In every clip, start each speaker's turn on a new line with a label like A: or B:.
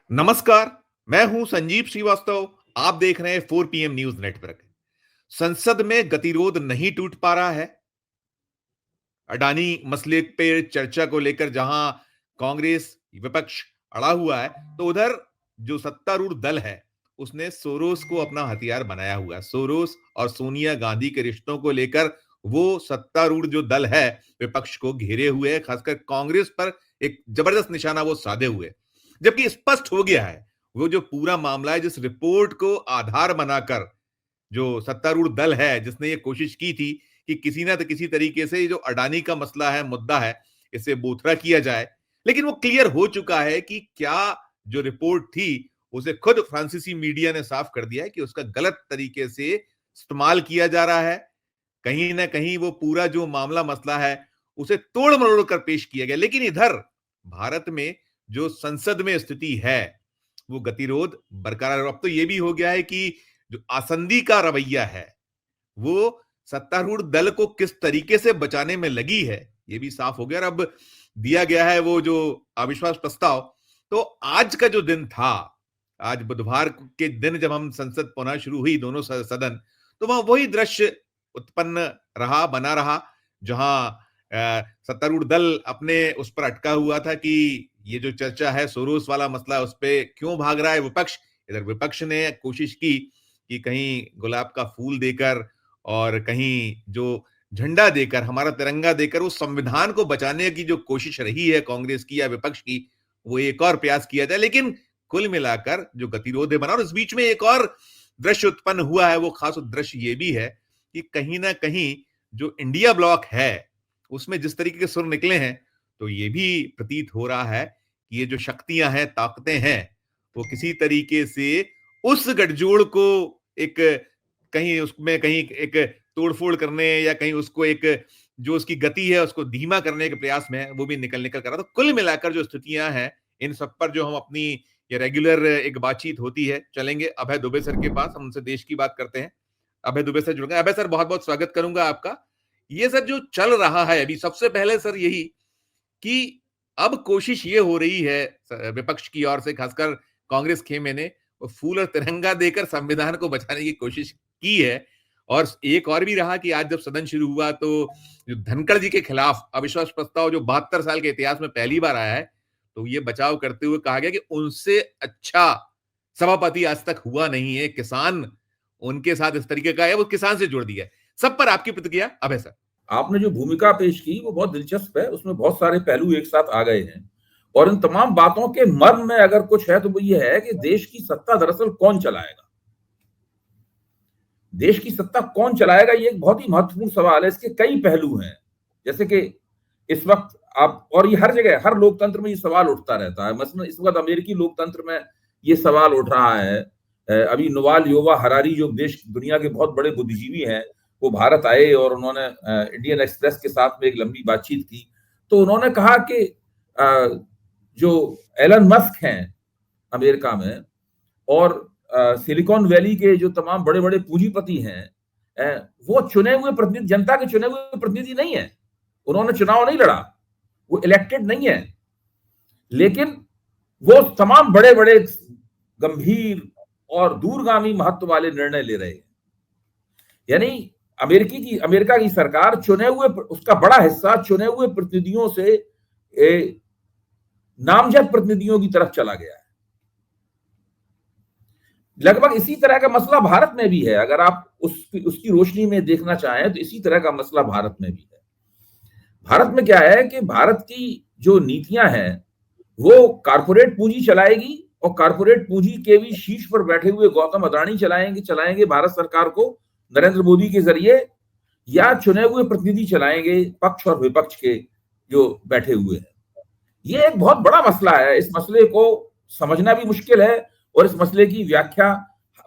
A: नमस्कार। मैं हूं संजीव श्रीवास्तव। आप देख रहे हैं 4 PM न्यूज नेटवर्क। संसद में गतिरोध नहीं टूट पा रहा है। अडानी मसले पे चर्चा को लेकर जहां कांग्रेस विपक्ष अड़ा हुआ है, तो उधर जो सत्तारूढ़ दल है उसने सोरोस को अपना हथियार बनाया हुआ है। सोरोस और सोनिया गांधी के रिश्तों को लेकर वो सत्तारूढ़ जो दल है विपक्ष को घेरे हुए है, खासकर कांग्रेस पर एक जबरदस्त निशाना वो साधे हुए। जबकि स्पष्ट हो गया है वो जो पूरा मामला है, जिस रिपोर्ट को आधार बनाकर जो सत्तारूढ़ दल है जिसने ये कोशिश की थी कि किसी ना तो किसी तरीके से ये जो अडानी का मसला है, मुद्दा है, इसे बोथरा किया जाए। लेकिन वो क्लियर हो चुका है कि क्या जो रिपोर्ट थी उसे खुद फ्रांसीसी मीडिया ने साफ कर दिया है कि उसका गलत तरीके से इस्तेमाल किया जा रहा है। कहीं ना कहीं वो पूरा जो मामला मसला है उसे तोड़ मरोड़ कर पेश किया गया। लेकिन इधर भारत में जो संसद में स्थिति है वो गतिरोध बरकरार। अब तो ये भी हो गया है कि जो आसंदी का रवैया है वो सत्तारूढ़ दल को किस तरीके से बचाने में लगी है ये भी साफ हो गया। और अब दिया गया है वो जो अविश्वास प्रस्ताव। तो आज का जो दिन था, आज बुधवार के दिन जब हम संसद पुनः शुरू हुई दोनों सदन, तो वहां वही दृश्य उत्पन्न रहा, बना रहा, जहां सत्तारूढ़ दल अपने उस पर अटका हुआ था कि ये जो चर्चा है सोरोस वाला मसला, उस पर क्यों भाग रहा है विपक्ष। इधर विपक्ष ने कोशिश की कि कहीं गुलाब का फूल देकर और कहीं जो झंडा देकर, हमारा तिरंगा देकर उस संविधान को बचाने की जो कोशिश रही है कांग्रेस की या विपक्ष की, वो एक और प्रयास किया जाए। लेकिन कुल मिलाकर जो गतिरोध बना, और इस बीच में एक और दृश्य उत्पन्न हुआ है। वो खास दृश्य ये भी है कि कहीं ना कहीं जो इंडिया ब्लॉक है उसमें जिस तरीके के सुर निकले हैं, तो ये भी प्रतीत हो रहा है कि ये जो शक्तियां हैं, ताकतें हैं, वो किसी तरीके से उस गठजोड़ को एक कहीं उसमें कहीं एक तोड़फोड़ करने या कहीं उसको एक जो उसकी गति है उसको धीमा करने के प्रयास में है, वो भी निकल निकल कर रहा। तो कुल मिलाकर जो स्थितियां हैं, इन सब पर जो हम अपनी ये रेगुलर एक बातचीत होती है, चलेंगे अभय दुबे सर के पास, हम उनसे देश की बात करते हैं। अभय दुबे सर जुड़ गए। अभय सर, बहुत बहुत स्वागत करूंगा आपका। ये सर जो चल रहा है अभी, सबसे पहले सर यही कि अब कोशिश ये हो रही है विपक्ष की ओर से, खासकर कांग्रेस खेमे ने वो फूल और तिरंगा देकर संविधान को बचाने की कोशिश की है। और एक और भी रहा कि आज जब सदन शुरू हुआ तो जो धनखड़ जी के खिलाफ अविश्वास प्रस्ताव जो 72 साल के इतिहास में पहली बार आया है, तो ये बचाव करते हुए कहा गया कि उनसे अच्छा सभापति आज तक हुआ नहीं है। किसान उनके साथ इस तरीके का है, वो किसान से जोड़ दिया है। सब पर आपकी प्रतिक्रिया अभय सर।
B: आपने जो भूमिका पेश की वो बहुत दिलचस्प है, उसमें बहुत सारे पहलू एक साथ आ गए हैं। और इन तमाम बातों के मर्म में अगर कुछ है तो वो ये है कि देश की सत्ता दरअसल कौन चलाएगा। देश की सत्ता कौन चलाएगा, ये एक बहुत ही महत्वपूर्ण सवाल है। इसके कई पहलू हैं, जैसे कि इस वक्त आप, और ये हर जगह हर लोकतंत्र में ये सवाल उठता रहता है। मसलन इस वक्त अमेरिकी लोकतंत्र में ये सवाल उठ रहा है। अभी युवाल युवा हरारी जो देश दुनिया के बहुत बड़े बुद्धिजीवी हैं, वो भारत आए और उन्होंने इंडियन एक्सप्रेस के साथ में एक लंबी बातचीत की। तो उन्होंने कहा कि जो एलन मस्क हैं अमेरिका में और सिलिकॉन वैली के जो तमाम बड़े बड़े पूंजीपति हैं, वो चुने हुए प्रतिनिधि, जनता के चुने हुए प्रतिनिधि नहीं है। उन्होंने चुनाव नहीं लड़ा, वो इलेक्टेड नहीं है, लेकिन वो तमाम बड़े बड़े गंभीर और दूरगामी महत्व वाले निर्णय ले रहे हैं। यानी अमेरिका की सरकार चुने हुए, उसका बड़ा हिस्सा चुने हुए प्रतिनिधियों से नामजद प्रतिनिधियों की तरफ चला गया है। लगभग इसी तरह का मसला भारत में भी है। अगर आप उसकी रोशनी में देखना चाहें तो इसी तरह का मसला भारत में भी है। भारत में क्या है कि भारत की जो नीतियां हैं वो कारपोरेट पूंजी चलाएगी, और कारपोरेट पूंजी के भी शीर्ष पर बैठे हुए गौतम अडानी चलाएंगे भारत सरकार को नरेंद्र मोदी के जरिए, या चुने हुए प्रतिनिधि चलाएंगे पक्ष और विपक्ष के जो बैठे हुए हैं। ये एक बहुत बड़ा मसला है। इस मसले को समझना भी मुश्किल है और इस मसले की व्याख्या,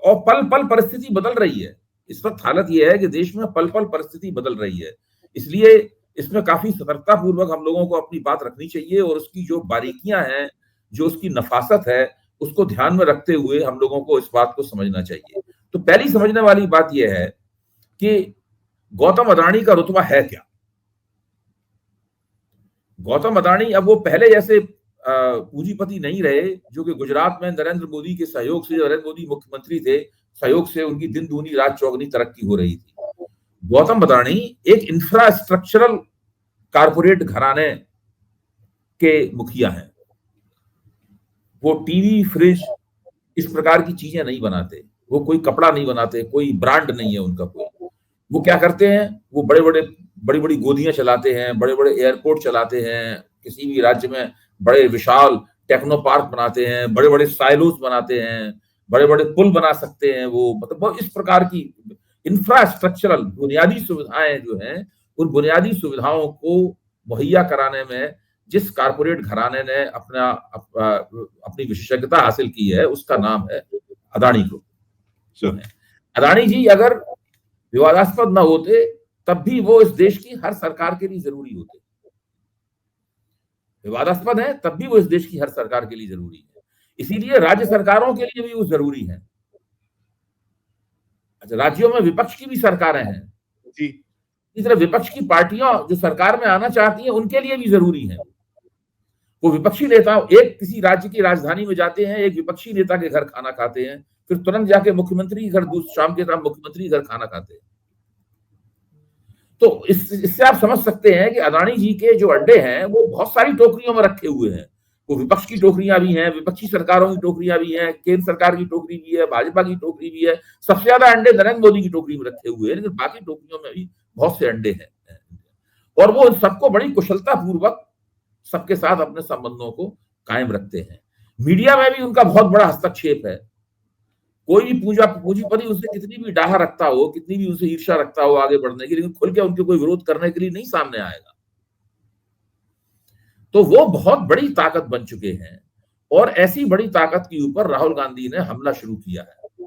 B: और पल पल परिस्थिति बदल रही है। इस वक्त हालत यह है कि देश में पल पल परिस्थिति बदल रही है, इसलिए इसमें काफी सतर्कता पूर्वक हम लोगों को अपनी बात रखनी चाहिए, और उसकी जो बारीकियां हैं, जो उसकी नफासत है, उसको ध्यान में रखते हुए हम लोगों को इस बात को समझना चाहिए। तो पहली समझने वाली बात यह है कि गौतम अडानी का रुतबा है क्या। गौतम अडानी अब वो पहले जैसे पूंजीपति नहीं रहे, जो कि गुजरात में नरेंद्र मोदी के सहयोग से, नरेंद्र मोदी मुख्यमंत्री थे, सहयोग से उनकी दिन दूनी रात चौगनी तरक्की हो रही थी। गौतम अडानी एक इंफ्रास्ट्रक्चरल कारपोरेट घराने के मुखिया हैं। वो टीवी, फ्रिज, इस प्रकार की चीजें नहीं बनाते, वो कोई कपड़ा नहीं बनाते, कोई ब्रांड नहीं है उनका कोई। वो क्या करते हैं, वो बड़ी बड़ी गोदियां चलाते हैं, बड़े बड़े एयरपोर्ट चलाते हैं, किसी भी राज्य में बड़े विशाल टेक्नो पार्क बनाते हैं, बड़े बड़े साइलोस बनाते हैं, बड़े बड़े पुल बना सकते हैं। वो मतलब इस प्रकार की इंफ्रास्ट्रक्चरल बुनियादी सुविधाएं जो हैं, उन बुनियादी सुविधाओं को मुहैया कराने में जिस कारपोरेट घराने ने अपनी विशेषज्ञता हासिल की है, उसका नाम है अडानी ग्रुप। अडानी जी अगर विवादास्पद न होते तब भी वो इस देश की हर सरकार के लिए जरूरी होते। विवादास्पद है तब भी वो इस देश की हर सरकार के लिए जरूरी है, इसीलिए राज्य सरकारों के लिए भी वो जरूरी है। अच्छा, राज्यों में विपक्ष की भी सरकारें हैं जी, इस तरह विपक्ष की पार्टियां जो सरकार में आना चाहती हैं उनके लिए भी जरूरी है। वो विपक्षी नेता एक किसी राज्य की राजधानी में जाते हैं, एक विपक्षी नेता के घर खाना खाते हैं, फिर तुरंत जाके मुख्यमंत्री के घर शाम के टाइम मुख्यमंत्री के घर खाना खाते हैं। तो इससे आप समझ सकते हैं कि अडानी जी के जो अंडे हैं वो बहुत सारी टोकरियों में रखे हुए हैं। वो विपक्ष की टोकरियां भी हैं, विपक्षी सरकारों की टोकरियां भी हैं, केंद्र सरकार की टोकरी भी है, भाजपा की टोकरी भी है। सबसे ज्यादा अंडे नरेंद्र मोदी की टोकरी में रखे हुए हैं, लेकिन बाकी टोकरियों में भी बहुत से अंडे हैं। और वो सबको बड़ी कुशलता पूर्वक सबके साथ अपने संबंधों को कायम रखते हैं। मीडिया में भी उनका बहुत बड़ा हस्तक्षेप है। कोई भी पूंजीपति उनसे कितनी भी डाहा रखता हो, कितनी भी उनसे ईर्ष्या रखता हो आगे बढ़ने की, लेकिन खुल के उनके कोई विरोध करने के लिए नहीं सामने आएगा। तो वो बहुत बड़ी ताकत बन चुके हैं, और ऐसी बड़ी ताकत के ऊपर राहुल गांधी ने हमला शुरू किया है।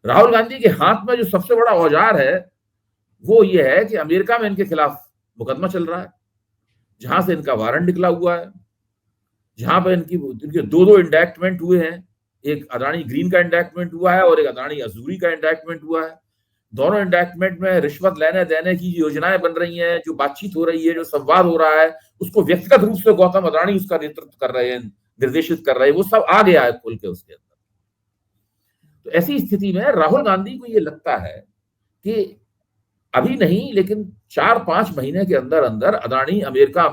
B: राहुल गांधी के हाथ में जो सबसे बड़ा औजार है वो ये है कि अमेरिका में इनके खिलाफ मुकदमा चल रहा है, जहां से इनका वारंट निकला हुआ है, जहां पर इनके दो इंडैक्टमेंट हुए हैं। एक अडानी ग्रीन का इंडैक्टमेंट हुआ है और एक अडानी अजूरी का इंडैक्टमेंट हुआ है। दोनों इंडैक्टमेंट में रिश्वत लेने देने की योजनाएं बन रही हैं, जो बातचीत हो रही है, जो संवाद हो रहा है, उसको व्यक्तिगत रूप से गौतम अडानी उसका नेतृत्व कर रहे हैं, निर्देशित कर रहे हैं। वो सब आ गया है खुल के उसके अंदर। तो ऐसी स्थिति में राहुल गांधी को ये लगता है कि अभी नहीं, लेकिन 4-5 महीने के अंदर अंदर अडानी अमेरिका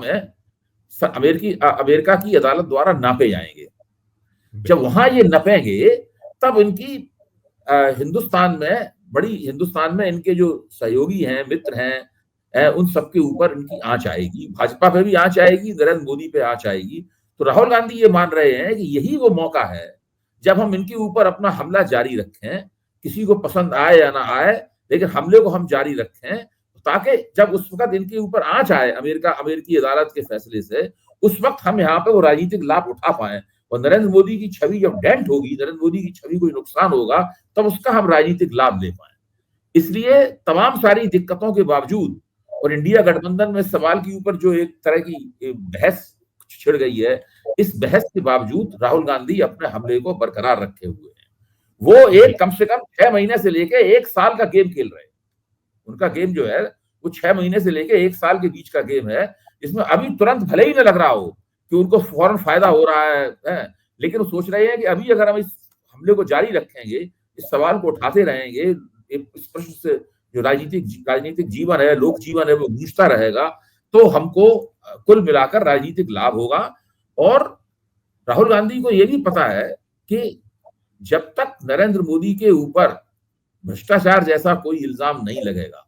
B: की अदालत द्वारा नापे जाएंगे। जब वहां ये नपेंगे तब इनकी हिंदुस्तान में इनके जो सहयोगी हैं, मित्र हैं, उन सबके ऊपर इनकी आंच आएगी। भाजपा पे भी आंच आएगी, नरेंद्र मोदी पे आंच आएगी। तो राहुल गांधी ये मान रहे हैं कि यही वो मौका है जब हम इनके ऊपर अपना हमला जारी रखें, किसी को पसंद आए या ना आए, लेकिन हमले को हम जारी रखें, ताकि जब उस वक्त इनके ऊपर आंच आए अमेरिकी अदालत के फैसले से, उस वक्त हम यहाँ पे वो राजनीतिक लाभ उठा पाए। और नरेंद्र मोदी की छवि जब डेंट होगी, नरेंद्र मोदी की छवि को नुकसान होगा, तब उसका हम राजनीतिक लाभ ले पाए। इसलिए तमाम सारी दिक्कतों के बावजूद और इंडिया गठबंधन में सवाल के ऊपर जो एक तरह की बहस छिड़ गई है, इस बहस के बावजूद राहुल गांधी अपने हमले को बरकरार रखे हुए हैं। वो एक कम से कम 6 महीने से लेके 1 साल का गेम खेल रहे हैं। उनका गेम जो है वो 6 महीने से लेके 1 साल के बीच का गेम है, जिसमें अभी तुरंत भले ही न लग रहा हो कि उनको फौरन फायदा हो रहा है, लेकिन वो सोच रहे हैं कि अभी अगर हम इस हमले को जारी रखेंगे, इस सवाल को उठाते रहेंगे, इस प्रश्न से जो राजनीतिक जीवन है, लोक जीवन है, वो गूंजता रहेगा, तो हमको कुल मिलाकर राजनीतिक लाभ होगा। और राहुल गांधी को यह भी पता है कि जब तक नरेंद्र मोदी के ऊपर भ्रष्टाचार जैसा कोई इल्जाम नहीं लगेगा,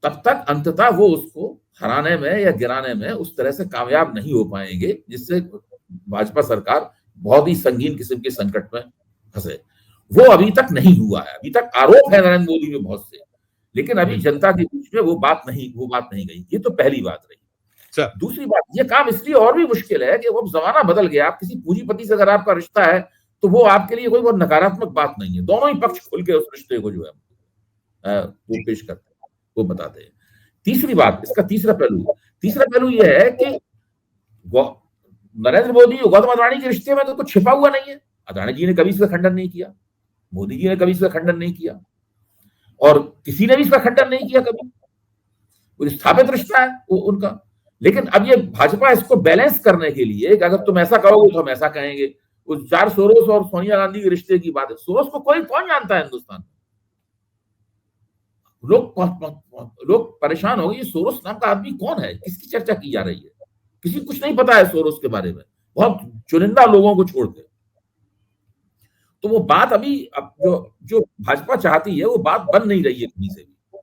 B: तब तक अंततः वो उसको हराने में या गिराने में उस तरह से कामयाब नहीं हो पाएंगे, जिससे भाजपा सरकार बहुत ही संगीन किस्म के संकट में फंसे। वो अभी तक नहीं हुआ है। अभी तक आरोप है नरेंद्र मोदी में बहुत से, लेकिन अभी जनता के बीच में वो बात नहीं गई। ये तो पहली बात रही। दूसरी बात, ये काम इसलिए और भी मुश्किल है कि वो जमाना बदल गया। आप किसी पूंजीपति से अगर आपका रिश्ता है तो वो आपके लिए कोई बहुत नकारात्मक बात नहीं है। दोनों ही पक्ष खुल के उस रिश्ते को जो है वो पेश करते हैं, वो बताते हैं। तीसरी बात, इसका तीसरा पहलू यह है कि नरेंद्र मोदी और गौतम अडानी के रिश्ते में तो कुछ छिपा हुआ नहीं है। अडानी जी ने कभी इसका खंडन नहीं किया, मोदी जी ने कभी इसका खंडन नहीं किया, और किसी ने भी इसका खंडन नहीं किया कभी। वो स्थापित रिश्ता है उनका। लेकिन अब ये भाजपा इसको बैलेंस करने के लिए कि अगर तुम ऐसा कहोगे तो हम ऐसा कहेंगे। उस चार सोरोस और सोनिया गांधी के रिश्ते की बात है, सोरोस को कौन जानता है हिंदुस्तान में? लोग परेशान हो गए, ये सोरोस नाम का आदमी कौन है, किसकी चर्चा की जा रही है? किसी कुछ नहीं पता है सोरोस के बारे में, बहुत चुनिंदा लोगों को छोड़ के। तो वो बात अभी अब जो भाजपा चाहती है वो बात बन नहीं रही है कहीं से भी।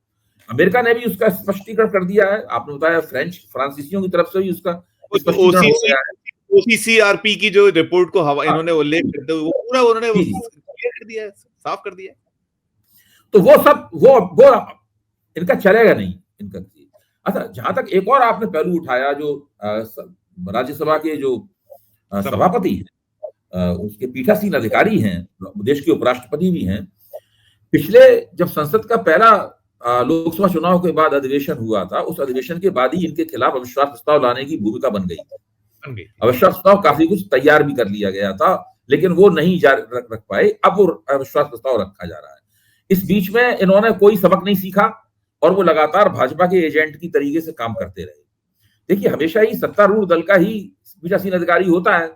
B: अमेरिका ने भी उसका स्पष्टीकरण कर दिया है, आपने बताया फ्रांसीसियों की तरफ से भी उसका स्पष्टीकरण हो गया है।
A: ओसीसीआरपी की जो रिपोर्ट को इन्होंने उल्लेख करते हुए वो पूरा उन्होंने क्लियर कर दिया है, साफ कर दिया है।
B: तो वो सब वो इनका चलेगा नहीं इनका। अच्छा, जहां तक एक और आपने पहलू उठाया, जो राज्यसभा के जो सभापति हैं, उसके पीठासीन अधिकारी हैं, देश के उपराष्ट्रपति भी हैं। पिछले जब संसद का पहला लोकसभा चुनाव के बाद अधिवेशन हुआ था, उस अधिवेशन के बाद ही इनके खिलाफ अविश्वास प्रस्ताव लाने की भूमिका बन गई थी। अविश्वास प्रस्ताव काफी कुछ तैयार भी कर लिया गया था, लेकिन वो नहीं रख पाए। अब वो अविश्वास प्रस्ताव रखा जा रहा है। इस बीच में इन्होंने कोई सबक नहीं सीखा और वो लगातार भाजपा के एजेंट की तरीके से काम करते रहे। देखिए, हमेशा ही सत्तारूढ़ दल का ही पीठासीन अधिकारी होता है,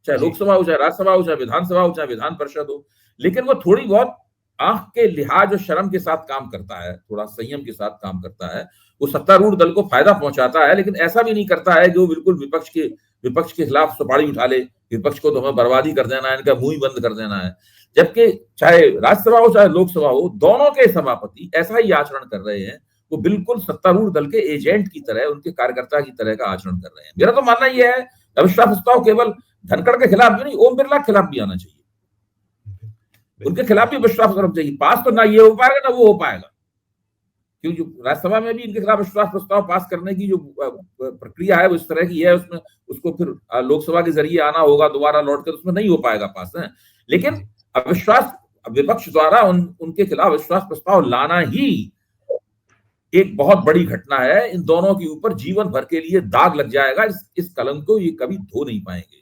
B: चाहे लोकसभा हो, चाहे राज्यसभा हो, चाहे विधानसभा हो, चाहे विधान परिषद हो, लेकिन वो थोड़ी बहुत आंख के लिहाज और शर्म के साथ काम करता है, थोड़ा संयम के साथ काम करता है। वो सत्तारूढ़ दल को फायदा पहुंचाता है, लेकिन ऐसा भी नहीं करता है कि वो बिल्कुल विपक्ष के खिलाफ सुपारी उठा ले, विपक्ष को तो हमें बर्बादी कर देना है, इनका मुंह ही बंद कर देना है। जबकि चाहे राज्यसभा हो चाहे लोकसभा हो, दोनों के सभापति ऐसा ही आचरण कर रहे हैं। वो बिल्कुल सत्तारूढ़ दल के एजेंट की तरह, उनके कार्यकर्ता की तरह का आचरण कर रहे हैं। मेरा तो मानना यह है, अविश्वास प्रस्ताव केवल धनखड़ के खिलाफ भी नहीं, ओम बिरला के खिलाफ भी आना चाहिए। उनके खिलाफ भी विश्वास करना चाहिए। पास तो ना ये हो पाएगा ना वो हो पाएगा, क्योंकि राज्यसभा में भी इनके खिलाफ विश्वास प्रस्ताव पास करने की जो प्रक्रिया है वो इस तरह की है, उसमें उसको फिर लोकसभा के जरिए आना होगा दोबारा लौट कर, उसमें नहीं हो पाएगा पास है। लेकिन अविश्वास विपक्ष द्वारा उनके खिलाफ विश्वास प्रस्ताव लाना ही एक बहुत बड़ी घटना है। इन दोनों के ऊपर जीवन भर के लिए दाग लग जाएगा। इस कलंक को ये कभी धो नहीं पाएंगे।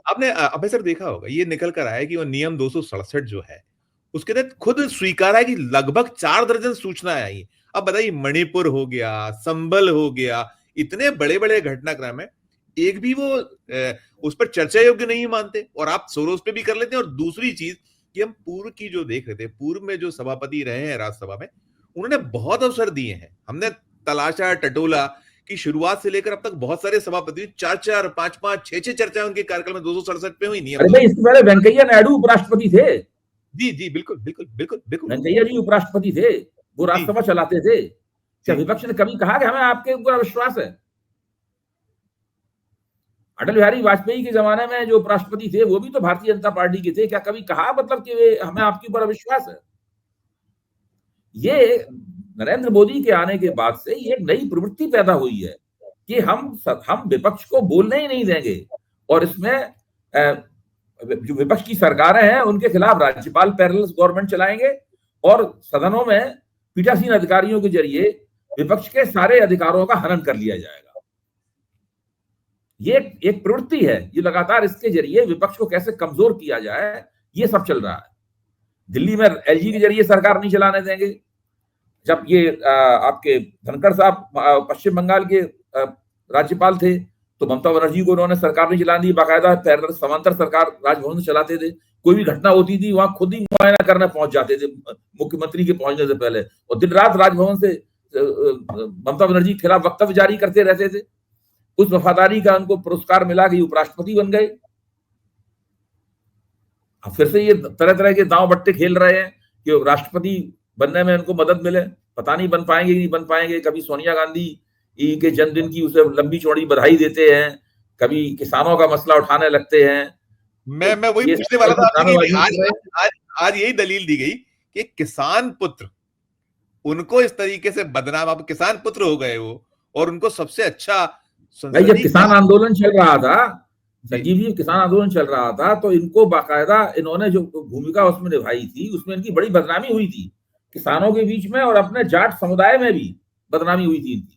A: आपने अभय सर देखा होगा, ये निकल कर आया कि वो नियम 267 जो है उसके तहत खुद स्वीकारा है कि लगभग 4 दर्जन सूचनाएं आई। अब बताइए, मणिपुर हो गया, संभल हो गया, इतने बड़े बड़े घटनाक्रम है, एक भी वो उस पर चर्चा योग्य नहीं मानते, और आप सोरोस पे भी कर लेते हैं। और दूसरी चीज कि हम पूर्व की जो देख रहे थे, पूर्व में जो सभापति रहे हैं राज्यसभा में, उन्होंने बहुत अवसर दिए हैं। हमने तलाशा टटोला कि शुरुआत से लेकर अब तक बहुत सारे सभापति 4-4, 5-5, 6-6 चर्चा उनके कार्यकाल में 267 पे हुई।
B: अरे भाई, इससे पहले वेंकैया नायडू उपराष्ट्रपति थे।
A: जी बिल्कुल बिल्कुल बिल्कुल बिल्कुल।
B: वेंकैया जी उपराष्ट्रपति थे, वो राज्यसभा चलाते थे। क्या विपक्ष ने कभी कहा कि हमें आपके ऊपर विश्वास है? अटल बिहारी वाजपेयी के जमाने में जो उपराष्ट्रपति थे वो भी तो भारतीय जनता पार्टी के थे। क्या कभी कहा मतलब कि हमें आपके ऊपर विश्वास है? ये नरेंद्र मोदी के आने के बाद से ये एक नई प्रवृत्ति पैदा हुई है कि हम विपक्ष को बोलने ही नहीं देंगे, और इसमें जो विपक्ष की सरकारें हैं उनके खिलाफ राज्यपाल पैरेलल गवर्नमेंट चलाएंगे, और सदनों में पीठासीन अधिकारियों के जरिए विपक्ष के सारे अधिकारों का हनन कर लिया जाएगा। ये एक प्रवृत्ति है, ये लगातार इसके जरिए विपक्ष को कैसे कमजोर किया जाए, ये सब चल रहा है। दिल्ली में एलजी के जरिए सरकार नहीं चलाने देंगे। जब ये आपके धनखड़ साहब पश्चिम बंगाल के राज्यपाल थे तो ममता बनर्जी को उन्होंने सरकार नहीं चलाने दी, बाकायदा पैरेलल समांतर सरकार राजभवन से चलाते थे। कोई भी घटना होती थी वहां खुद ही मुआयना करने पहुंच जाते थे मुख्यमंत्री के पहुंचने से पहले, और दिन रात राजभवन से ममता बनर्जी के खिलाफ वक्तव्य जारी करते रहते थे। उस वफादारी का उनको पुरस्कार मिला कि उपराष्ट्रपति बन गए। अब फिर से ये तरह तरह के दांव बट्टे खेल रहे हैं कि राष्ट्रपति बनने में उनको मदद मिले। पता नहीं बन पाएंगे कि नहीं बन पाएंगे। कभी सोनिया गांधी के जन्मदिन की उसे लंबी चौड़ी बधाई देते हैं, कभी किसानों का मसला उठाने लगते हैं।
A: मैं वही पूछने वाला था। आज यही दलील दी गई कि किसान पुत्र, उनको इस तरीके से बदनाम, अब किसान पुत्र हो गए वो, और उनको सबसे अच्छा
B: भाई, जब किसान आंदोलन चल रहा था, संजीव जी, किसान आंदोलन चल रहा था, तो इनको बाकायदा इन्होंने जो भूमिका उसमें निभाई थी उसमें इनकी बड़ी बदनामी हुई थी किसानों के बीच में, और अपने जाट समुदाय में भी बदनामी हुई थी इनकी।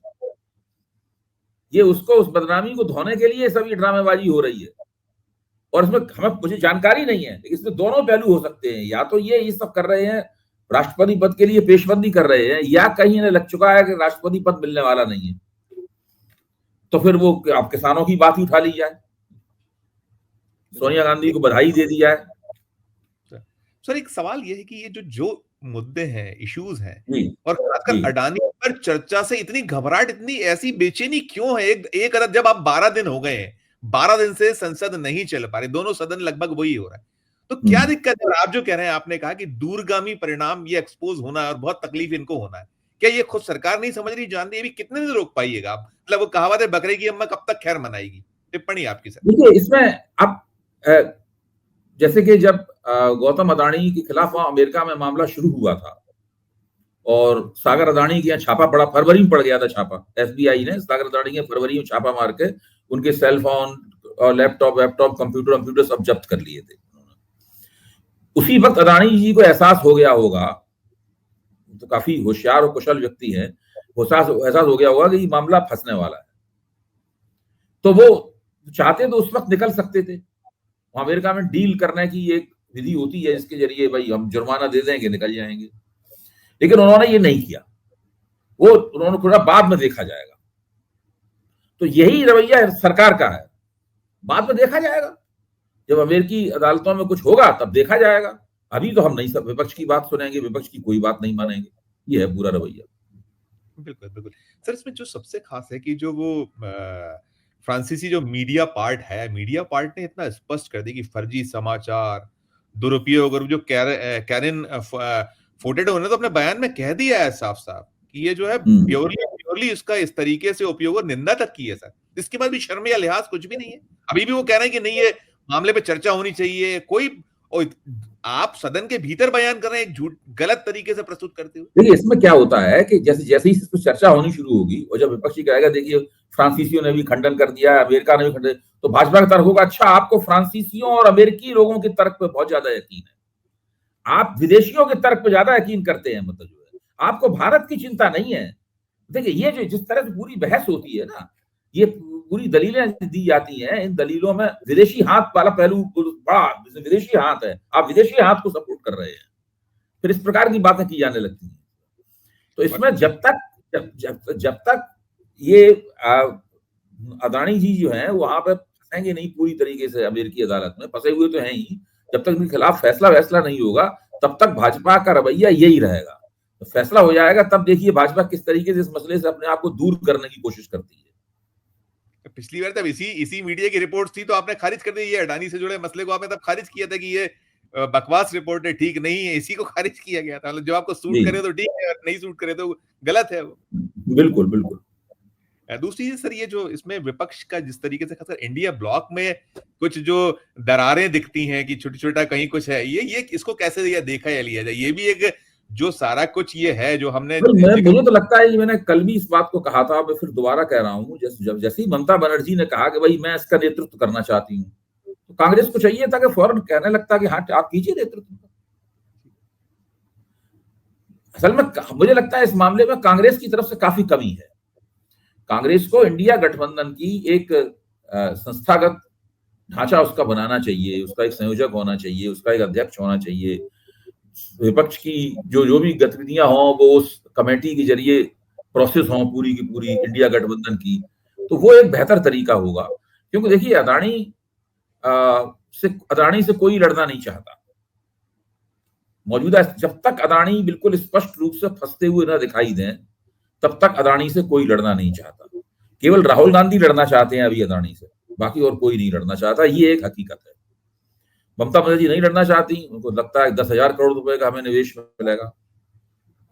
B: ये उसको, उस बदनामी को धोने के लिए सब ये ड्रामेबाजी हो रही है, और इसमें मुझे जानकारी नहीं है, लेकिन इसमें दोनों पहलू हो सकते हैं। या तो ये सब कर रहे हैं, राष्ट्रपति पद के लिए पेशबंदी कर रहे हैं, या कहीं इन्हें लग चुका है कि राष्ट्रपति पद मिलने वाला नहीं है। तो फिर वो आप किसानों की बात ही उठा ली जाए, सोनिया गांधी को बधाई दे दी जाए।
A: सर एक सवाल ये है कि ये जो मुद्दे हैं, इश्यूज हैं,
B: जी
A: और
B: जी।
A: खासकर अडानी पर चर्चा से इतनी घबराहट, इतनी ऐसी बेचैनी क्यों है? एक अरब, जब आप 12 दिन हो गए हैं, 12 दिन से संसद नहीं चल पा रही, दोनों सदन लगभग वही हो रहा है, तो क्या दिक्कत है? और आप जो कह रहे हैं, आपने कहा कि दूरगामी परिणाम ये एक्सपोज होना है और बहुत तकलीफ इनको होना है, क्या ये खुद सरकार नहीं समझ रही, जानती है? अभी कितने दिन रोक पाइएगा आप? मतलब वो कहावत है, बकरे की अम्मा कब तक खैर मनाएगी? टिप्पणी आपकी सर।
B: देखिए, इसमें अब जैसे कि जब गौतम अडानी के खिलाफ वहां अमेरिका में मामला शुरू हुआ था और सागर अडानी के यहाँ छापा पड़ा, फरवरी में पड़ गया था छापा, एफबीआई ने सागर अडानी के फरवरी में छापा मार के उनके सेल फोन और लैपटॉप कंप्यूटर सब जब्त कर लिए थे। उसी वक्त अडानी जी को एहसास हो गया होगा, तो काफी होशियार और कुशल व्यक्ति है, एहसास हो गया होगा कि ये मामला फंसने वाला है, तो वो चाहते तो उस वक्त निकल सकते थे। अमेरिका में डील करने की एक विधि होती है जिसके जरिए भाई हम जुर्माना दे देंगे, निकल जाएंगे, लेकिन उन्होंने ये नहीं किया, वो उन्होंने थोड़ा बाद में देखा जाएगा। तो यही रवैया सरकार का है, बाद में देखा जाएगा, जब अमेरिकी अदालतों में कुछ होगा तब देखा जाएगा। अभी तो हम नहीं, सब विपक्ष की बात सुनेंगे, विपक्ष की कोई बात नहीं मानेंगे, ये है पूरा रवैया।
A: बिल्कुल बिल्कुल सर, इसमें जो सबसे खास है कि जो वो फ्रांसीसी जो मीडिया पार्ट है, मीडिया पार्ट ने इतना स्पष्ट कर दिया कि फर्जी समाचार, दुरुपयोग, और जो कैरिन फोटेडो ने तो अपने बयान में कह दिया है साफ साफ कि ये जो है प्योरली इसका इस तरीके से उपयोग और निंदा तक की है सर। इसके बाद भी शर्म या लिहाज कुछ भी नहीं है। अभी भी वो कह रहे हैं कि नहीं, ये मामले पे चर्चा होनी चाहिए। कोई आप सदन के भीतर बयान कर रहे हैं, एक झूठ गलत तरीके से प्रस्तुत करते हुए।
B: देखिए, इसमें क्या होता है कि जैसे ही इस पर चर्चा होनी शुरू होगी और जब विपक्षी कहेगा देखिए फ्रांसीसियों ने भी खंडन कर दिया, अमेरिका ने भी खंडन, तो भाजपा का तर्क होगा अच्छा आपको फ्रांसीसियों और अमेरिकी लोगों के तर्क पे बहुत ज्यादा यकीन है, आप विदेशियों के तर्क पे ज्यादा यकीन करते हैं, मतलब जो है आपको भारत की चिंता नहीं है। देखिए, ये जो जिस तरह से पूरी बहस होती है ना, ये पूरी दलीलें दी जाती हैं, इन दलीलों में विदेशी हाथ वाला पहलू बड़ा, विदेशी हाथ है, आप विदेशी हाथ को सपोर्ट कर रहे हैं, फिर इस प्रकार की बातें की जाने लगती हैं। तो इसमें जब तक ये अदानी जी जो है वहां पर फंसेंगे नहीं पूरी तरीके से, अमेरिकी अदालत में फंसे हुए तो हैं ही, जब तक उनके खिलाफ फैसला नहीं होगा तब तक भाजपा का रवैया यही रहेगा। तो फैसला हो जाएगा तब देखिए भाजपा किस तरीके से इस मसले से अपने आप को दूर करने की कोशिश करती है।
A: पिछली बार तब इसी मीडिया की रिपोर्ट थी तो आपने खारिज कर दी, ये अडानी से जुड़े मसले को आपने तब खारिज किया था कि ये बकवास रिपोर्ट है, ठीक नहीं है, इसी को खारिज किया गया था। मतलब जो आपको सूट करे तो ठीक है, नहीं सूट करे तो गलत है वो।
B: बिल्कुल बिल्कुल।
A: दूसरी चीज सर, ये जो इसमें विपक्ष का जिस तरीके से खासकर इंडिया ब्लॉक में कुछ जो दरारें दिखती हैं कि छोटा छोटा कहीं कुछ है, ये इसको कैसे देखा या लिया जाए? ये भी एक जो सारा कुछ ये है जो हमने
B: मुझे तो लगता है, मैंने कल भी इस बात को कहा था, मैं फिर दोबारा कह रहा हूँ, जैसे ही ममता बनर्जी ने कहा कि भाई मैं इसका नेतृत्व करना चाहती हूँ, तो कांग्रेस को चाहिए था कि फौरन कहने लगता कि हाँ आप कीजिए नेतृत्व। असल में मुझे लगता है इस मामले में कांग्रेस की तरफ से काफी कमी है। कांग्रेस को इंडिया गठबंधन की एक संस्थागत ढांचा उसका बनाना चाहिए, उसका एक संयोजक होना चाहिए, उसका एक अध्यक्ष होना चाहिए, विपक्ष की जो भी गतिविधियां हों वो उस कमेटी के जरिए प्रोसेस हों पूरी की पूरी इंडिया गठबंधन की, तो वो एक बेहतर तरीका होगा। क्योंकि देखिए अडानी से कोई लड़ना नहीं चाहता मौजूदा, जब तक अडानी बिल्कुल स्पष्ट रूप से फंसते हुए न दिखाई दें तब तक अडानी से कोई लड़ना नहीं चाहता। केवल राहुल गांधी लड़ना चाहते हैं अभी अडानी से, बाकी और कोई नहीं लड़ना चाहता, ये एक हकीकत है। ममता बनर्जी नहीं लड़ना चाहती, उनको लगता है 10,000 करोड़ रुपए का हमें निवेश मिलेगा।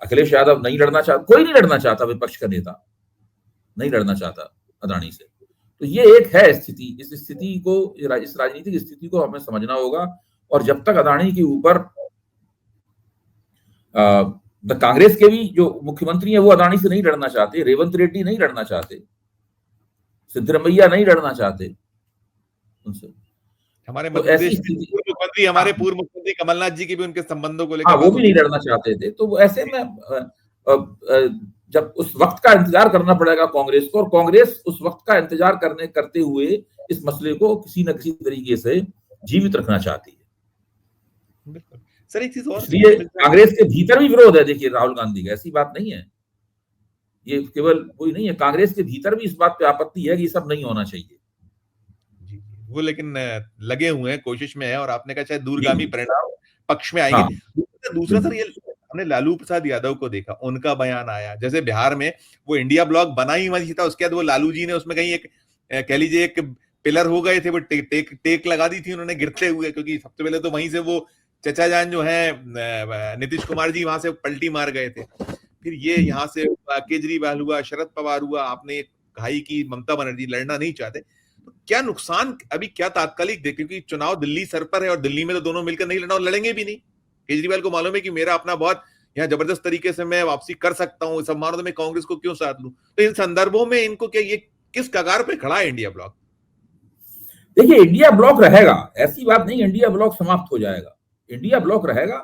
B: अखिलेश यादव नहीं लड़ना चाहता, कोई नहीं लड़ना चाहता, विपक्ष का नेता नहीं लड़ना चाहता अडानी से। तो ये एक है स्थिति, इस स्थिति को, इस राजनीतिक स्थिति को हमें समझना होगा। और जब तक अडानी के ऊपर कांग्रेस के भी जो मुख्यमंत्री है वो अडानी से नहीं लड़ना चाहते, रेवंत रेड्डी नहीं लड़ना चाहते, सिद्धरमैया नहीं लड़ना चाहते उनसे,
A: हमारे
B: तो ऐसी
A: मुख्यमंत्री, हमारे पूर्व मुख्यमंत्री कमलनाथ जी के भी उनके संबंधों को लेकर
B: वो भी नहीं लड़ना चाहते थे। तो ऐसे में जब उस वक्त का इंतजार करना पड़ेगा कांग्रेस को, और कांग्रेस उस वक्त का इंतजार करते हुए इस मसले को किसी न किसी तरीके से जीवित रखना चाहती है।
A: बिल्कुल सर, एक चीज और,
B: इसलिए कांग्रेस के भीतर भी विरोध है, देखिए राहुल गांधी का, ऐसी बात नहीं है, ये केवल कोई नहीं है, कांग्रेस के भीतर भी इस बात पे आपत्ति है कि ये सब नहीं होना चाहिए।
A: जी, वो लेकिन लगे हुए हैं, कोशिश में है, और आपने कहा शायद
B: जी
A: दूरगामी परिणाम पक्ष में आएंगे।
B: हाँ
A: दूसरा सर,
B: बिल्कुल।
A: ये हमने लालू प्रसाद यादव को देखा, उनका बयान आया, जैसे बिहार में वो इंडिया ब्लॉक बना ही वही था, उसके बाद वो लालू जी ने उसमें कहीं एक कह लीजिए एक पिलर हो गए थे, वो टेक लगा दी थी उन्होंने गिरते हुए, क्योंकि सबसे पहले तो वहीं से वो चचा जान जो है नीतीश कुमार जी वहां से पलटी मार गए थे। फिर ये यहाँ से केजरीवाल हुआ, शरद पवार हुआ, आपने कहा कि ममता बनर्जी लड़ना नहीं चाहते। तो क्या नुकसान अभी क्या तात्कालिक देख, क्योंकि चुनाव दिल्ली सर पर है और दिल्ली में तो दोनों मिलकर नहीं लड़ना और लड़ेंगे भी नहीं। केजरीवाल को मालूम है कि मेरा अपना बहुत यहाँ जबरदस्त तरीके से मैं वापसी कर सकता हूँ, सब मानो तो मैं कांग्रेस को क्यों साथ लूं। तो इन संदर्भों में इनको क्या, ये किस कगार पे खड़ा है इंडिया ब्लॉक?
B: देखिए, इंडिया ब्लॉक रहेगा, ऐसी बात नहीं इंडिया ब्लॉक समाप्त हो जाएगा, इंडिया ब्लॉक रहेगा।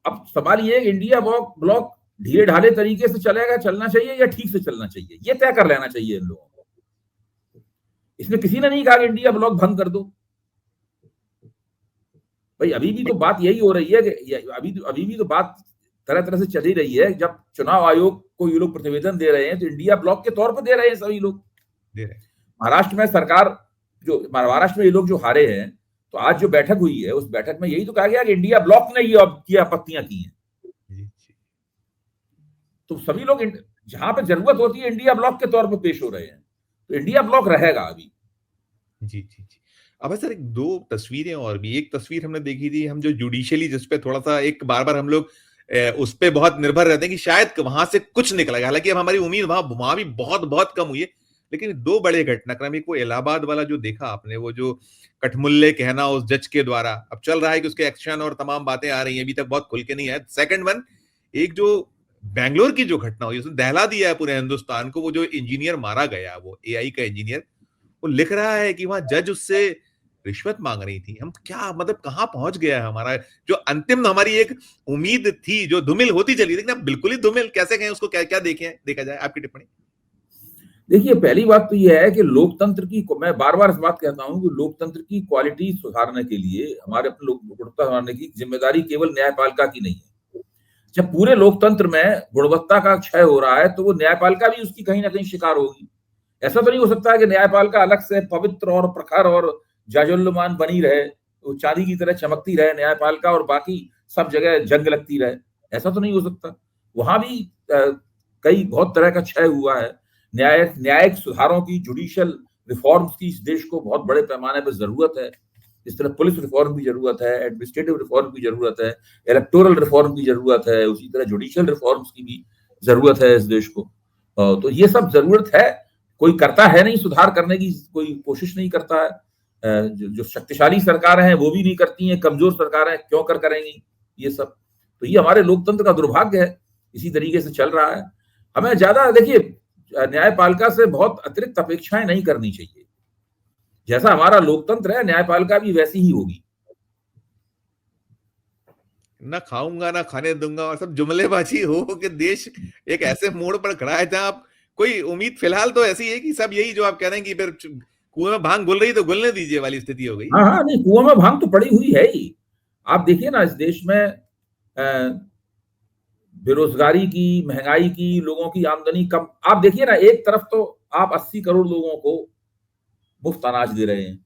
B: अब सवाल ये है कि इंडिया ब्लॉक ढीले ढाले तरीके से चलेगा, चलना चाहिए या ठीक से चलना चाहिए, ये तय कर लेना चाहिए इन लोगों को। इसमें किसी ने नहीं कहा कि इंडिया ब्लॉक भंग कर दो। भाई अभी भी तो बात यही हो रही है कि अभी भी तो बात तरह तरह से चली रही है। जब चुनाव आयोग को ये लोग प्रतिवेदन दे रहे हैं तो इंडिया ब्लॉक के तौर पर दे रहे हैं सभी लोग।
A: दे रहे हैं।
B: महाराष्ट्र में सरकार महाराष्ट्र में ये लोग जो हारे हैं, तो आज जो बैठक हुई है उस बैठक में यही तो कहा गया कि इंडिया ब्लॉक ने ये आपत्तियां की हैं। तो सभी लोग जहां पर जरूरत होती है इंडिया ब्लॉक के तौर पर पेश हो रहे हैं, तो इंडिया ब्लॉक रहेगा अभी।
A: जी जी जी। अब सर एक दो तस्वीरें और भी, एक तस्वीर हमने देखी थी, हम जो जुडिशियली जिसपे थोड़ा सा एक बार बार हम लोग उस पे बहुत निर्भर रहते हैं कि शायद वहां से कुछ निकलेगा, हालांकि अब हमारी उम्मीद वहां भी बहुत बहुत कम हुई है। लेकिन दो बड़े घटनाक्रम, एक वो इलाहाबाद वाला जो देखा आपने, वो जो कठमुल्ले कहना उस जज के द्वारा, अब चल रहा है कि उसके एक्शन और तमाम बातें आ रही हैं, अभी तक बहुत खुल के नहीं है। सेकंड वन, एक जो बैंगलोर की जो घटना हुई, उसने दहला दिया है पूरे हिंदुस्तान को, वो जो इंजीनियर मारा गया, वो एआई का इंजीनियर, वो लिख रहा है कि वहां जज उससे रिश्वत मांग रही थी। हम क्या मतलब कहां पहुंच गया है हमारा जो अंतिम हमारी एक उम्मीद थी, जो धूमिल होती चली, लेकिन अब बिल्कुल ही धूमिल कैसे कहें उसको, क्या क्या देखें, देखा जाए, आपकी टिप्पणी।
B: देखिए, पहली बात तो यह है कि लोकतंत्र की, मैं बार बार इस बात कहता हूं कि लोकतंत्र की क्वालिटी सुधारने के लिए हमारे अपने गुणवत्ता सुधारने की जिम्मेदारी केवल न्यायपालिका की नहीं है। जब पूरे लोकतंत्र में गुणवत्ता का क्षय हो रहा है तो वो न्यायपालिका भी उसकी कहीं ना कहीं शिकार होगी। ऐसा तो नहीं हो सकता है कि न्यायपालिका अलग से पवित्र और प्रखर और जाजुल्यमान बनी रहे, वो चांदी की तरह चमकती रहे न्यायपालिका, और बाकी सब जगह जंग लगती रहे। ऐसा तो नहीं हो सकता। वहां भी कई बहुत तरह का क्षय हुआ है। न्यायिक सुधारों की, जुडिशियल रिफॉर्म्स की इस देश को बहुत बड़े पैमाने पर जरूरत है। इस तरह पुलिस रिफॉर्म की जरूरत है, एडमिनिस्ट्रेटिव रिफॉर्म की जरूरत है, इलेक्टोरल रिफॉर्म की जरूरत है, उसी तरह जुडिशियल रिफॉर्म्स की भी जरूरत है इस देश को। तो ये सब जरूरत है। कोई करता है नहीं, सुधार करने की कोई कोशिश नहीं करता है। जो शक्तिशाली सरकारें हैं वो भी नहीं करती हैं, कमजोर सरकारें क्यों करेंगी ये सब। तो ये हमारे लोकतंत्र का दुर्भाग्य है, इसी तरीके से चल रहा है। हमें ज्यादा, देखिए, न्यायपालिका से बहुत अतिरिक्त अपेक्षाएं नहीं करनी चाहिए। जैसा हमारा लोकतंत्र है, न्यायपालिका भी वैसी ही होगी।
A: ना खाऊंगा ना खाने दूंगा और सब जुमलेबाजी हो कि देश एक ऐसे मोड़ पर खड़ा है जहां आप कोई उम्मीद फिलहाल तो ऐसी है कि सब यही जो आप कह रहे हैं कि फिर कुएं में भांग घुल रही तो घुलने दीजिए वाली स्थिति हो गई।
B: हाँ हाँ, नहीं, कुआं में भांग तो पड़ी हुई है ही। आप देखिए ना, इस देश में बेरोजगारी की, महंगाई की, लोगों की आमदनी कम। आप देखिए ना, एक तरफ तो आप 80 करोड़ लोगों को मुफ्त अनाज दे रहे हैं,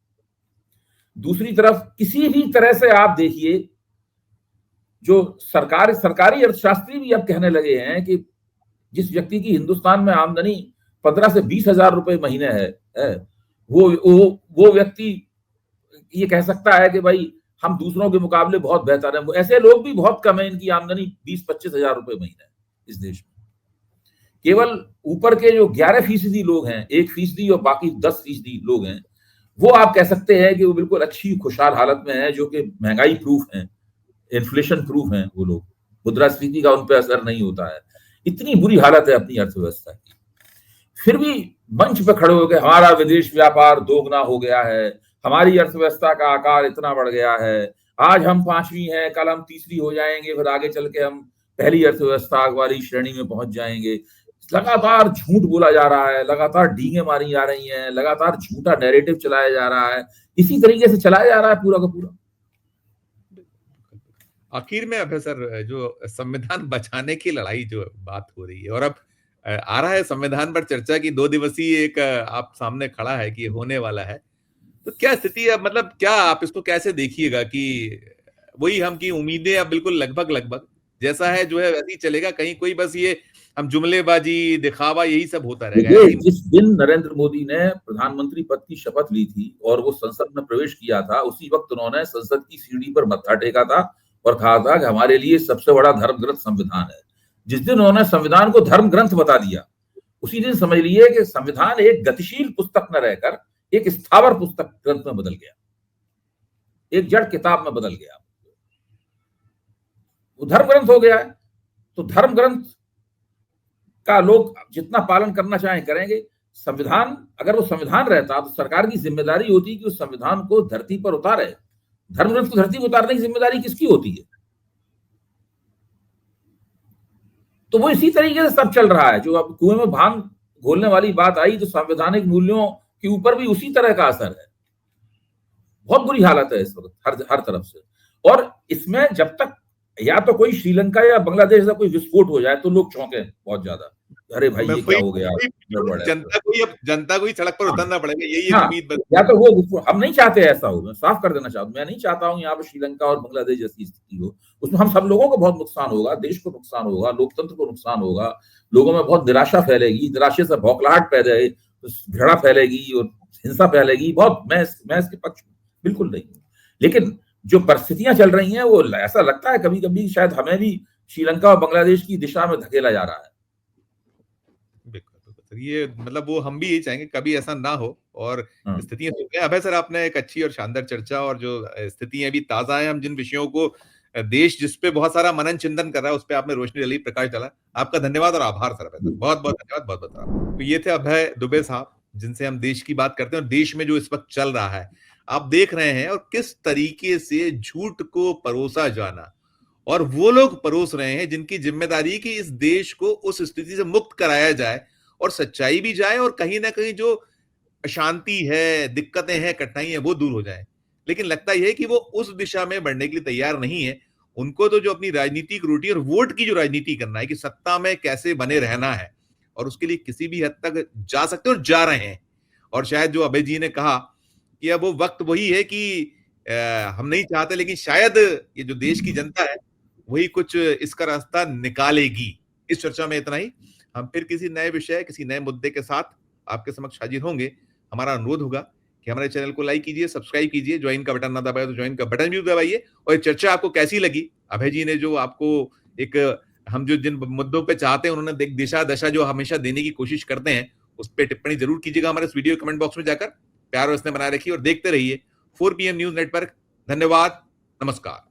B: दूसरी तरफ किसी भी तरह से आप देखिए, जो सरकारी अर्थशास्त्री भी अब कहने लगे हैं कि जिस व्यक्ति की हिंदुस्तान में आमदनी 15 से 20 हजार रुपए महीने है, वो व्यक्ति ये कह सकता है कि भाई हम दूसरों के मुकाबले बहुत बेहतर हैं। ऐसे लोग भी बहुत कम है, इनकी आमदनी 20-25 हजार रुपए महीने इस देश में। केवल ऊपर के जो 11% लोग हैं, 1% और बाकी 10% लोग हैं, वो आप कह सकते हैं कि वो बिल्कुल अच्छी खुशहाल हालत में है, जो कि महंगाई प्रूफ है, इन्फ्लेशन प्रूफ है। वो लोग, मुद्रास्फीति का उन पर असर नहीं होता है। इतनी बुरी हालत है अपनी अर्थव्यवस्था की, फिर भी मंच पे खड़े हो गए, हमारा विदेश व्यापार दोगुना हो गया है, हमारी अर्थव्यवस्था का आकार इतना बढ़ गया है, आज हम 5वीं हैं, कल हम 3री हो जाएंगे, फिर आगे चल के हम पहली अर्थव्यवस्था वाली श्रेणी में पहुंच जाएंगे। लगातार झूठ बोला जा रहा है, लगातार डींगे मारी जा रही हैं, लगातार झूठा नैरेटिव चलाया जा रहा है, इसी तरीके से चलाया जा रहा है पूरा का पूरा।
A: आखिर में अब सर जो संविधान बचाने की लड़ाई जो बात हो रही है, और अब आ रहा है संविधान पर चर्चा की 2 दिवसीय एक आप सामने खड़ा है कि होने वाला है। तो क्या स्थिति है, मतलब क्या आप इसको कैसे देखिएगा कि वही हम की उम्मीदें अब बिल्कुल लगभग जैसा है जो है वैसे ही चलेगा, कहीं कोई बस ये हम जुमलेबाजी, दिखावा यही सब होता रहेगा,
B: देखिए,
A: ऐसी
B: जिस दिन नरेंद्र मोदी ने प्रधानमंत्री पद की शपथ ली थी और वो संसद में प्रवेश किया था, उसी वक्त उन्होंने संसद की सीढ़ी पर मत्था टेका था और कहा था कि हमारे लिए सबसे बड़ा धर्म ग्रंथ संविधान है। जिस दिन उन्होंने संविधान को धर्म ग्रंथ बता दिया, उसी दिन समझ लीजिए कि संविधान एक गतिशील पुस्तक न रहकर एक स्थावर पुस्तक ग्रंथ में बदल गया, एक जड़ किताब में बदल गया, वो धर्म ग्रंथ हो गया है। तो धर्म ग्रंथ का लोग जितना पालन करना चाहें करेंगे। संविधान, अगर वो संविधान रहता तो सरकार की जिम्मेदारी होती कि उस संविधान को धरती पर उतारे। धर्म ग्रंथ को धरती पर उतारने की जिम्मेदारी किसकी होती है? तो वो इसी तरीके से सब चल रहा है। जो अब कुएं में भांग घोलने वाली बात आई, तो संवैधानिक मूल्यों के ऊपर भी उसी तरह का असर है। बहुत बुरी हालत है इस वक्त हर तरफ से। और इसमें जब तक या तो कोई श्रीलंका या बांग्लादेश का कोई विस्फोट हो जाए तो लोग चौंके बहुत ज्यादा, अरे भाई ये क्या हो गया,
A: जनता को ही सड़क पर उतरना पड़ेगा, यही एक उम्मीद।
B: या तो वो, हम नहीं चाहते ऐसा हो, मैं साफ कर देना चाहता हूँ, मैं नहीं चाहता हूँ यहाँ पे श्रीलंका और बांग्लादेश जैसी स्थिति हो। उसमें हम सब लोगों को बहुत नुकसान होगा, देश को नुकसान होगा, लोकतंत्र को नुकसान होगा, लोगों में बहुत निराशा फैलेगी, निराशा से भौखलाहट पैदा, घृणा फैलेगी और हिंसा फैलेगी। बहुत मैं इसके पक्ष बिल्कुल नहीं हूँ, लेकिन जो परिस्थितियां चल रही हैं वो ऐसा लगता है कभी कभी शायद हमें भी श्रीलंका और बांग्लादेश की दिशा में धकेला जा रहा है।
A: बिल्कुल, ये मतलब वो हम भी यही चाहेंगे कभी ऐसा ना हो और स्थितियां सुन गए। अभय सर, आपने एक अच्छी और शानदार चर्चा और जो स्थितियां भी ताजा है, हम जिन विषयों को देश जिस पे बहुत सारा मनन चिंतन कर रहा है उस पर आपने रोशनी डाली, प्रकाश डाला, आपका धन्यवाद और आभार सर। अभय सर, बहुत बहुत धन्यवाद, बहुत बहुत। तो ये थे अभय दुबे साहब, जिनसे हम देश की बात करते हैं और देश में जो इस वक्त चल रहा है आप देख रहे हैं, और किस तरीके से झूठ को परोसा जाना, और वो लोग परोस रहे हैं जिनकी जिम्मेदारी कि इस देश को उस स्थिति से मुक्त कराया जाए और सच्चाई भी जाए और कहीं ना कहीं जो अशांति है, दिक्कतें हैं, कठिनाई है, वो दूर हो जाए। लेकिन लगता यह है कि वो उस दिशा में बढ़ने के लिए तैयार नहीं है। उनको तो जो अपनी राजनीतिक रोटी और वोट की जो राजनीति करना है कि सत्ता में कैसे बने रहना है, और उसके लिए किसी भी हद तक जा सकते और जा रहे हैं। और शायद जो अभय जी ने कहा कि अब वो वक्त वही है कि हम नहीं चाहते, लेकिन शायद ये जो देश की जनता है वही कुछ इसका रास्ता निकालेगी। इस चर्चा में इतना ही। हम फिर किसी नए विषय, किसी नए मुद्दे के साथ आपके समक्ष हाजिर होंगे। हमारा अनुरोध होगा कि हमारे चैनल को लाइक कीजिए, सब्सक्राइब कीजिए, ज्वाइन का बटन ना दबाए तो ज्वाइन का बटन भी दबाइए। और ये चर्चा आपको कैसी लगी, अभय जी ने जो आपको एक, हम जो जिन मुद्दों पे चाहते हैं उन्होंने दिशा दशा जो हमेशा देने की कोशिश करते हैं, उस पर टिप्पणी जरूर कीजिएगा हमारे इस वीडियो कमेंट बॉक्स में जाकर। प्यार और स्नेह बनाए रखिए और देखते रहिए 4PM न्यूज नेटवर्क। धन्यवाद, नमस्कार।